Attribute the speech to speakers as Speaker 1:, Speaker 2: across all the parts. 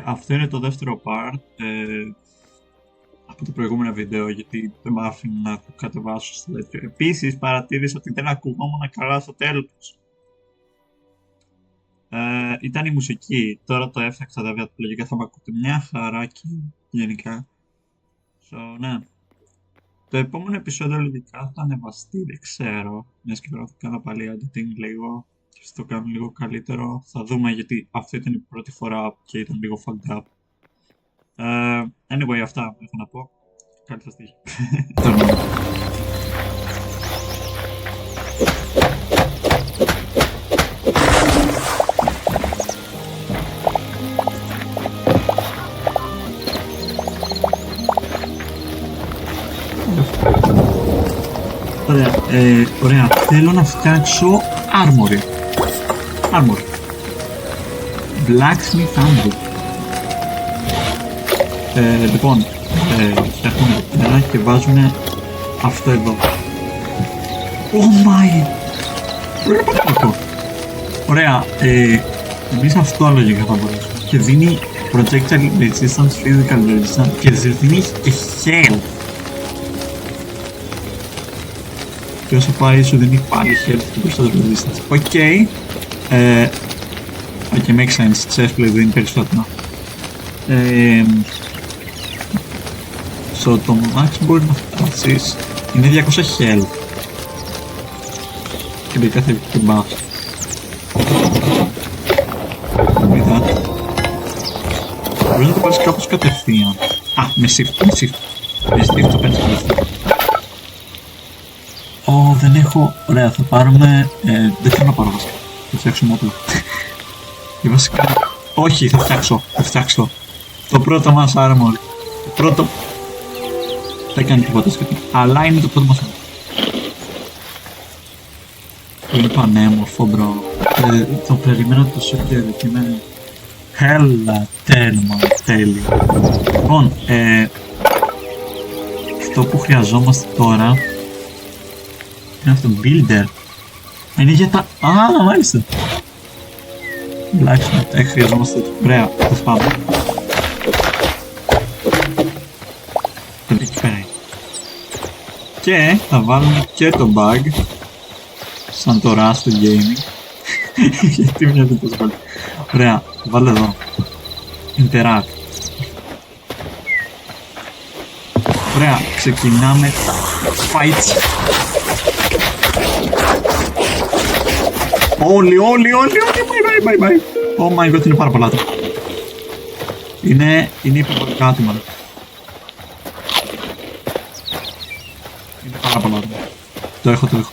Speaker 1: Αυτό είναι το δεύτερο part από το προηγούμενο βίντεο, γιατί δεν μ' άφηνε να το κατεβάσω στο τέτοιο. Επίσης παρατήρησα ότι δεν ακουγόμουν καλά στο τέλος. Ήταν η μουσική, τώρα το έφτιαξα βέβαια, λογικά θα μ' ακούτε μια χαρά και γενικά. Ναι. Το επόμενο επεισόδιο λογικά θα ανεβαστεί, δεν ξέρω. Μιας και πρέπει να κάνω πάλι editing λίγο και θα το κάνω λίγο καλύτερο. Θα δούμε, γιατί αυτή ήταν η πρώτη φορά και ήταν λίγο fucked up. Anyway, αυτά έχω να πω. Καλή σας τύχη. Ωραία, θέλω να φτιάξω armory. Blacksmith handbook. Λοιπόν, φτιάχνουμε εδώ πέρα και βάζουμε αυτό εδώ. Oh my! Ωραία, εμείς αυτό λογικά θα μπορέσουμε. Και δίνει projectile resistance, physical resistance και δίνει και health. Και όσο πάει σου δίνει πάλι health και περισσότερο resistance. Οκ. Ok, makes sense. Chestplate δίνει περισσότερο. So το max μπορεί να φτάσεις είναι 200 health. Και μπει κάθε και buffs. Είδα. Μπορείς να το πάρεις κάπως κατευθείαν. Με shift. Με shift το παίρνεις κατευθείαν. Δεν έχω. Ωραία, θα πάρουμε. Δεν θέλω να πάρω βασικά. Θα φτιάξουμε όπλο. Και βασικά. Όχι, θα φτιάξω. Το πρώτο μας armor. Το πρώτο. Δεν κάνει τίποτα σχετικά. Αλλά είναι το πρώτο μας armor. Είναι πανέμορφο, μπρο. Το περιμένω τόσο καιρό και είναι. Hella τέλειο. Λοιπόν, αυτό που χρειαζόμαστε τώρα. Είναι αυτό, builder. Είναι για τα... μάλιστα. Blacksmith, χρειαζόμαστε το. Ωραία, θα πάμε. Εκεί πέρα. Και θα βάλουμε και το bug. Σαν το Rust gaming. Γιατί μοιάζει τόσο πολύ. Ωραία, βάλε εδώ. Interact. Ωραία, ξεκινάμε. Fights. Όλοι, bye. Oh my god, είναι πάρα πολλά τώρα. Είναι υπερβολικά άτομα. Είναι πάρα πολλά άτομα. Το έχω. Το έχω.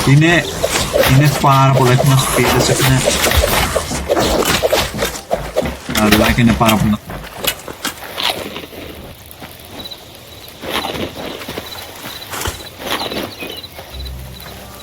Speaker 1: Είναι πάρα πολλά, έχουν ασπίδες, έχουν... Αλλά και είναι πάρα πολλά.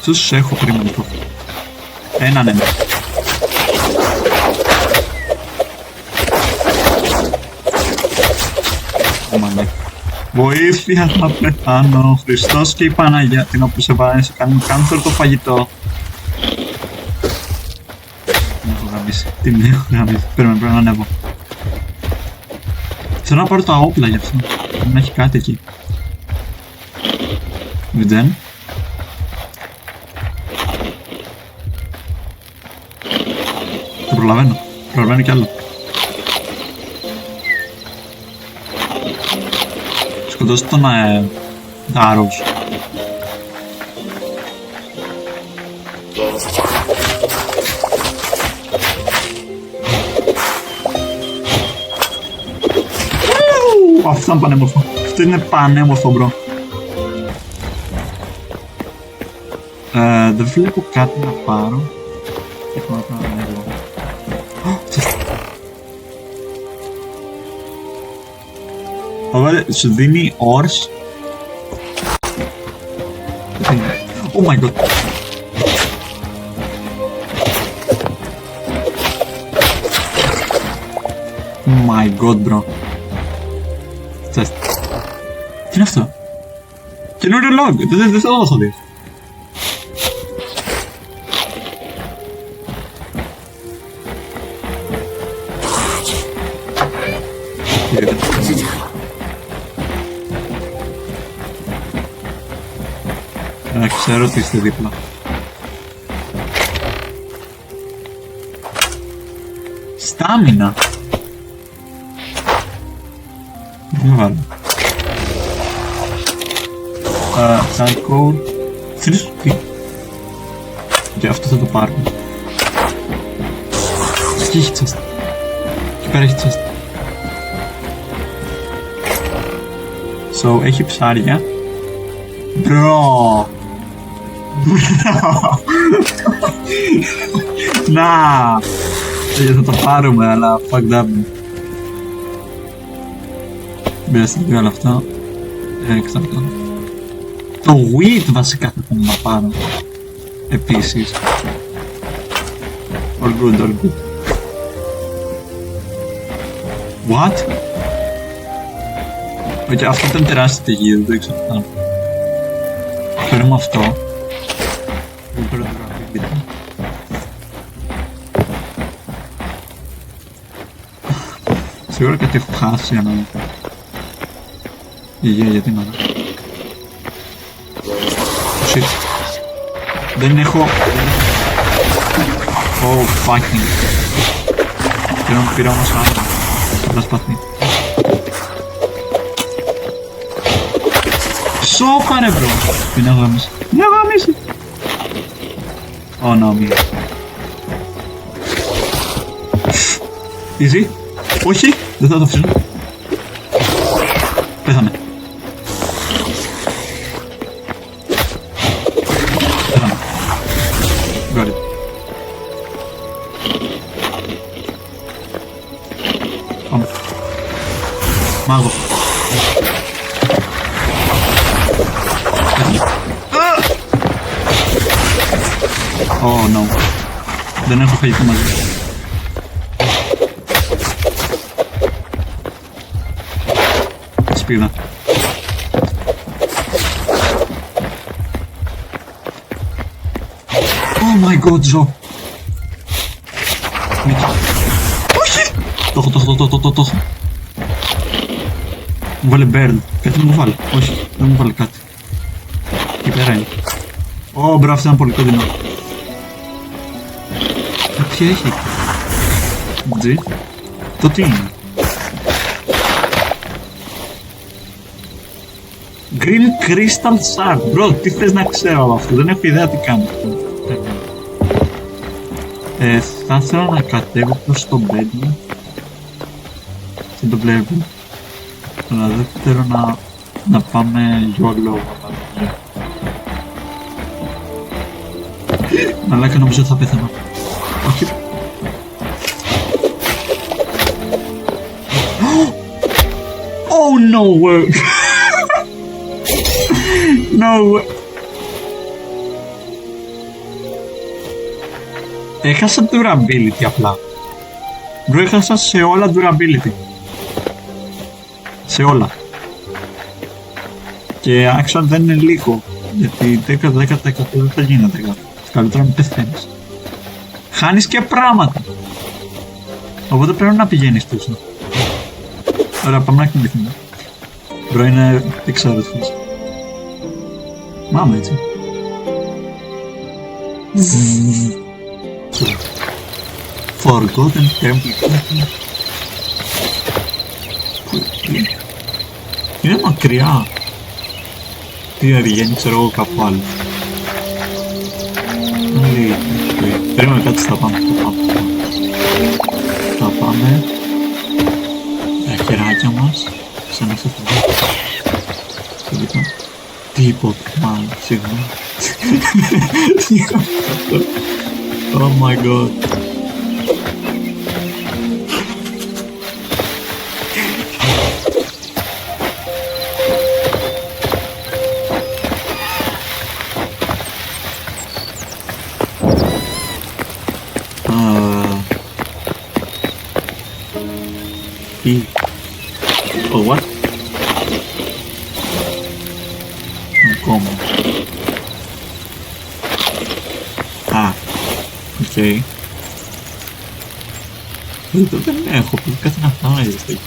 Speaker 1: Τους έχω πριν λοιπόν. Έναν ένα. Βοήθεια, θα πεθάνω. Χριστός και η Παναγία την όπου σε βάζει, σε κάνουν κάνθρο το φαγητό. Την έχω γαμίσει. Πρέπει να ανέβω. Θέλω να πάρω τα όπλα γι' αυτό. Πρέπει να έχει κάτι εκεί. Μηδέν. Το προλαβαίνω κι άλλο. Σκοτώσω τον Arrows. Αυτό είναι πανέμορφο. Αυτό είναι πανέμορφο, μπρο. Δεν βλέπω κάτι να πάρω. Έχω να κάνω εδώ. Ωραία, σου δίνει ores. Oh my god. Oh my god, bro. Τι είναι αυτό? Καινούριο log. Δεν θα το δώσω δει. Ξέρω ότι είστε δίπλα. Στάμινα. Δεν με βάλω. Charcoal. Θέλεις τι? Και αυτό θα το πάρουμε. Εκεί έχει chest. Εκεί πέρα έχει chest. So, έχει ψάρια. Bro! Να! Θα το πάρουμε, αλλά fucked up. Μπειραστεί όλα αυτά. Εξαρτάται. Το wheat βασικά θα θέλω να πάρω. Επίσης. All good, all good. What? Okay, αυτό ήταν τεράστιο τεγείο, δεν το ήξερα αυτά. Παίρνουμε αυτό. Δεν παίρνω το γραφείο. Σίγουρα κάτι έχω χάσει, αλλά... γιατί να δω. Shit. Δεν έχω... Oh, fucking. Πήρα όμως άλλο. Θα σπαθεί. Σώπα ρε μπρο! Την αγάμισε. Την αγάμισε! Oh no, μη. Easy. Όχι! Δεν θα το αφήσω. Πέθανε. Πέθανε. Got it. Πάμε. Μάγο. Oh no. Δεν έχω φαγητό μαζί. Σπίδα. Oh my god, Ζω. Μίκη. Όχι! Το έχω. Μου βάλε bird. Κάτι μου βάλε. Όχι, δεν μου βάλε κάτι. Εκεί πέρα είναι. Ω, μπράβο, αυτό ήταν πολύ κοντινό. Ποια έχει. Τζι. Το τι είναι. Green Crystal Shard. Bro, τι θες να ξέρω από αυτό. Δεν έχω ιδέα τι κάνει. Θα ήθελα να κατέβω προς το bed. Δεν το βλέπω. Αλλά δεν θέλω να πάμε για λόγο. Αλλά και νομίζω ότι θα πέθανα. Όχι. Oh no way! No way! Έχασα durability απλά. Μπρο, έχασα σε όλα durability. Σε όλα. Και actually δεν είναι λίγο. Γιατί 10% δεν θα γίνεται κάτι. Καλύτερα να πεθαίνεις. Χάνεις και πράγματα. Οπότε πρέπει να πηγαίνεις πίσω. Ωραία, πάμε να κοιμηθούμε. Μπρο, είναι εξάρτητος. Μάμα έτσι. Forgotten Temple. Είναι μακριά. Τι αργένει, ξέρω εγώ κάπου άλλο. Περίμενε κάτι, θα πάμε. Θα πάμε. Τα χεράκια μας. Σαν αυτό το δω. Τίποτα, μάλλον, συγγνώμη. Oh my god. Oh, what? ακόμα. Α, οκ. Εδώ δεν έχω, πρέπει κάτι να φάω να ζεστεί.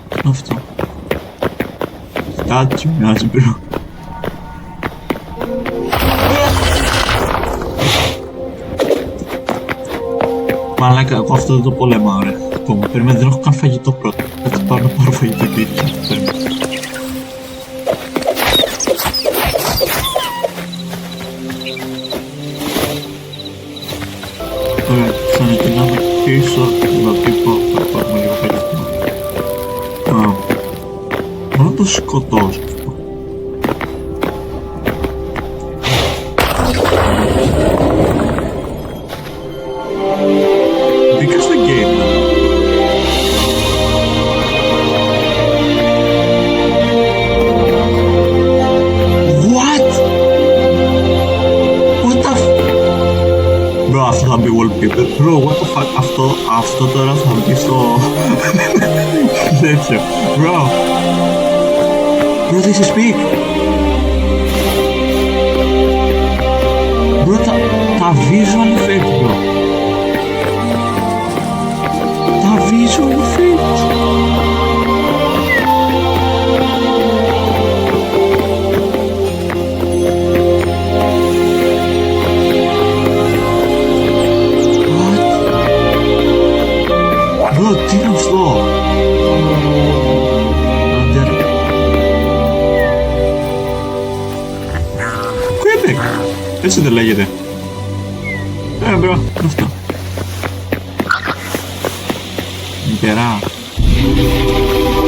Speaker 1: Τι είναι αυτό? Κάτι μοιάζει, μπρο. Μαλάκα, εγώ αυτό δεν το πολεμάω, ρε. Ακόμα, περίμενε, δεν έχω καν φαγητό πρώτα. Θα πάρω να πάρω φαγητό και ήρθα. Ωραία, ξανακινάμε πίσω, δηλαδή θα πάρουμε λίγο φαγητό. Μπορώ να το σκοτώσω. Μπήκα στο game. What? What the f... Bro, αυτό θα μπει wallpaper. Bro, what the fuck? Αυτό τώρα θα μπει στο... τέτοιο. Bro. Bro, this is big. Bro, τα visual effects, bro. Τα visual effects. What? Bro, τι είναι αυτό? Quebec. Έτσι δεν λέγεται. Bro, είναι αυτό. Μητερά.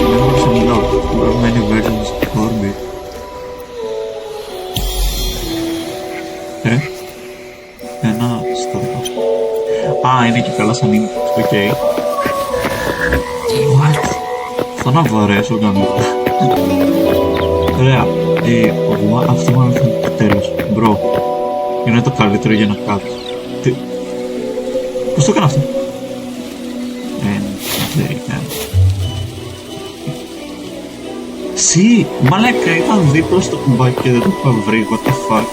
Speaker 1: Δεν μπορούσα να μιλάω. Many versions of Orbit. Ένα στόχο. Α, είναι και καλά σαν είναι. Οκ. What? Θα να βαρέσω κανένα. Ωραία. Αυτό μάλλον θα είναι το τέλος. Μπρο. Είναι το καλύτερο για να κάτω. Τι... Πώς το έκανα αυτό? Δεν ήταν. Σι! Μαλάκα, ήταν δίπλα στο κουμπάκι και δεν το είχα βρει. What the fuck?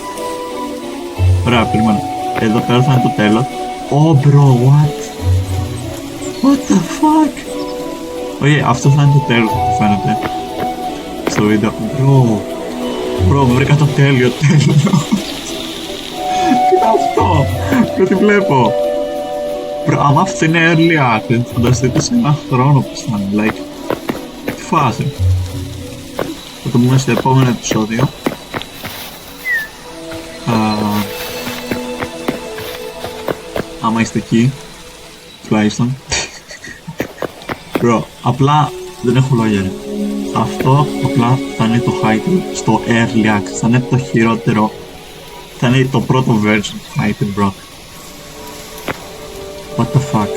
Speaker 1: Ωραία, περίμενα. Εδώ πέρα θα είναι το τέλος. Oh bro, what? What the fuck? Όχι, αυτό θα είναι το τέλος που φαίνεται στο βίντεο. Bro, βρήκα το τέλειο τέλος. Τι είναι αυτό? Κάτι βλέπω. Bro, άμα αυτό είναι early access, φανταστείτε σε ένα χρόνο που θα είναι, like. Τι φάση. Θα το πούμε στο επόμενο επεισόδιο. Άμα είστε εκεί, τουλάχιστον. Bro, απλά δεν έχω λόγια, ρε. Αυτό απλά θα είναι το Hytale στο early access, θα είναι το χειρότερο. Θα είναι το πρώτο version του Hytale, bro. What the fuck?